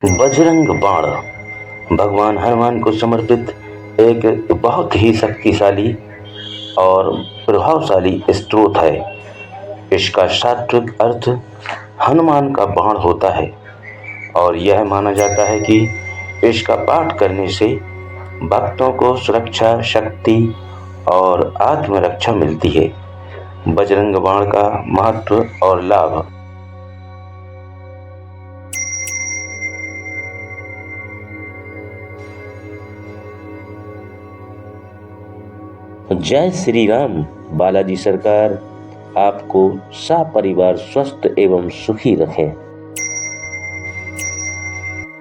बजरंग बाण भगवान हनुमान को समर्पित एक बहुत ही शक्तिशाली और प्रभावशाली स्त्रोत है। इसका शास्त्रीय अर्थ हनुमान का बाण होता है और यह माना जाता है कि इसका पाठ करने से भक्तों को सुरक्षा, शक्ति और आत्मरक्षा मिलती है। बजरंग बाण का महत्व और लाभ। जय श्री राम। बालाजी सरकार आपको सपरिवार स्वस्थ एवं सुखी रखे।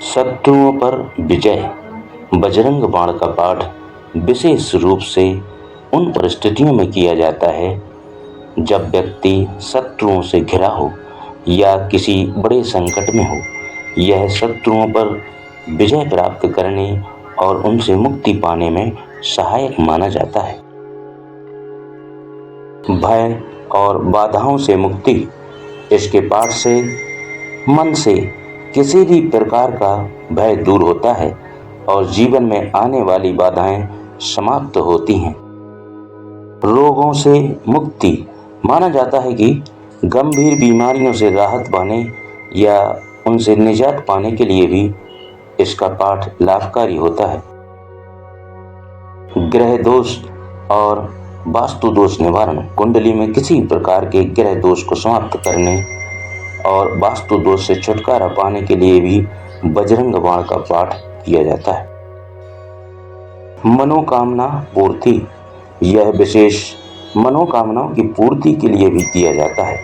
शत्रुओं पर विजय। बजरंग बाण का पाठ विशेष रूप से उन परिस्थितियों में किया जाता है जब व्यक्ति शत्रुओं से घिरा हो या किसी बड़े संकट में हो। यह शत्रुओं पर विजय प्राप्त करने और उनसे मुक्ति पाने में सहायक माना जाता है। भय और बाधाओं से मुक्ति। इसके पाठ से मन से किसी भी प्रकार का भय दूर होता है और जीवन में आने वाली बाधाएं समाप्त होती हैं। रोगों से मुक्ति। माना जाता है कि गंभीर बीमारियों से राहत पाने या उनसे निजात पाने के लिए भी इसका पाठ लाभकारी होता है। ग्रह दोष और वास्तु दोष निवारण। कुंडली में किसी प्रकार के ग्रह दोष को समाप्त करने और वास्तु दोष से छुटकारा पाने के लिए भी बजरंग बाण का पाठ किया जाता है। मनोकामना पूर्ति। यह विशेष मनोकामनाओं की पूर्ति के लिए भी किया जाता है,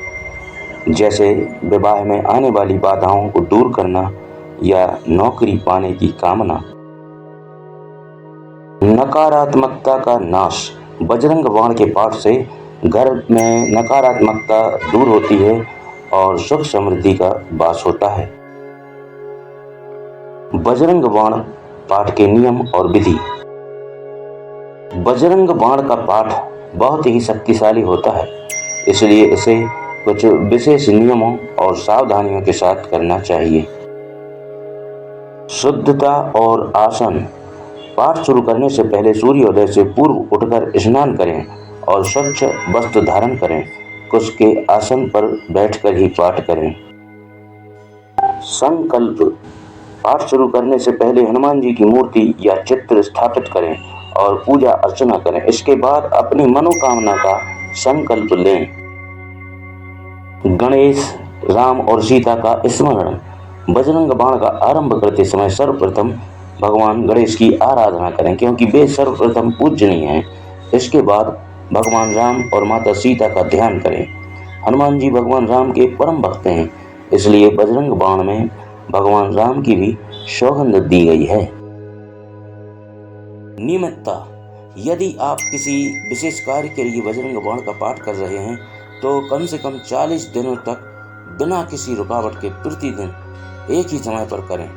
जैसे विवाह में आने वाली बाधाओं को दूर करना या नौकरी पाने की कामना। नकारात्मकता का नाश। बजरंग बाण के पाठ से घर में नकारात्मकता दूर होती है और सुख समृद्धि का वास होता है। बजरंग बाण पाठ के नियम और विधि। बजरंग बाण का पाठ बहुत ही शक्तिशाली होता है, इसलिए इसे कुछ विशेष नियमों और सावधानियों के साथ करना चाहिए। शुद्धता और आसन। पाठ शुरू करने से पहले सूर्योदय से पूर्व उठकर स्नान करें और स्वच्छ वस्त्र धारण करें। कुश के आसन पर बैठकर ही पाठ करें। संकल्प। पाठ शुरू करने से पहले हनुमान जी की मूर्ति या चित्र स्थापित करें और पूजा अर्चना करें। इसके बाद अपनी मनोकामना का संकल्प लें। गणेश, राम और सीता का स्मरण। बजरंग बाण का आरंभ करते समय सर्वप्रथम भगवान गणेश की आराधना करें, क्योंकि वे सर्वप्रथम पूजनीय हैं। इसके बाद भगवान राम और माता सीता का ध्यान करें। हनुमान जी भगवान राम के परम भक्त हैं, इसलिए बजरंग बाण में भगवान राम की भी सौगंध दी गई है। नियमितता। यदि आप किसी विशेष कार्य के लिए बजरंग बाण का पाठ कर रहे हैं तो कम से कम 40 दिनों तक बिना किसी रुकावट के प्रतिदिन एक ही समय पर करें।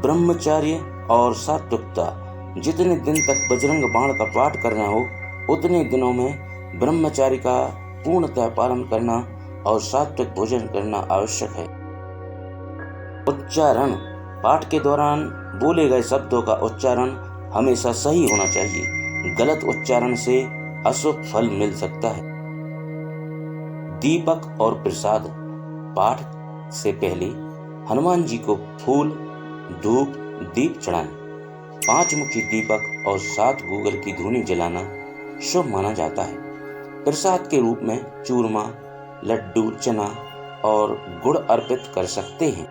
ब्रह्मचर्य और सात्विकता। जितने दिन तक बजरंग बाण का पाठ करना हो उतने दिनों में ब्रह्मचर्य का पूर्णतः पालन करना और सात्विक भोजन करना आवश्यक है। उच्चारण। पाठ के दौरान बोले गए शब्दों का उच्चारण हमेशा सही होना चाहिए। गलत उच्चारण से अशुभ फल मिल सकता है। दीपक और प्रसाद। पाठ से पहले हनुमान जी को फूल, धूप, दीप चढ़ाएं। 5 मुखी दीपक और 7 गूगल की धूनी जलाना शुभ माना जाता है। प्रसाद के रूप में चूरमा, लड्डू, चना और गुड़ अर्पित कर सकते हैं।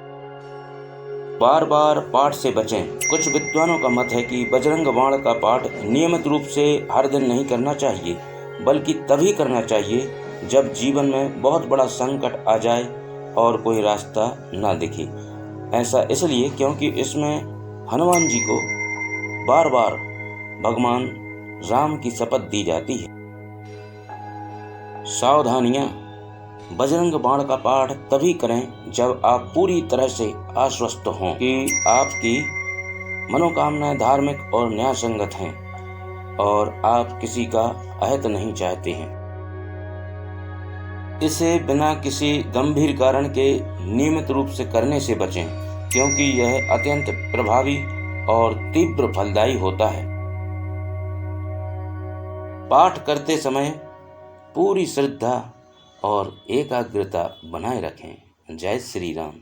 बार बार पाठ से बचें। कुछ विद्वानों का मत है कि बजरंग बाण का पाठ नियमित रूप से हर दिन नहीं करना चाहिए, बल्कि तभी करना चाहिए जब जीवन में बहुत बड़ा संकट आ जाए और कोई रास्ता ना दिखे। ऐसा इसलिए क्योंकि इसमें हनुमान जी को बार बार भगवान राम की शपथ दी जाती है। सावधानियां। बजरंग बाण का पाठ तभी करें जब आप पूरी तरह से आश्वस्त हों कि आपकी मनोकामनाएं धार्मिक और न्याय संगत हैं और आप किसी का अहित नहीं चाहते हैं। इसे बिना किसी गंभीर कारण के नियमित रूप से करने से बचें। क्योंकि यह अत्यंत प्रभावी और तीव्र फलदायी होता है। पाठ करते समय पूरी श्रद्धा और एकाग्रता बनाए रखें। जय श्री राम।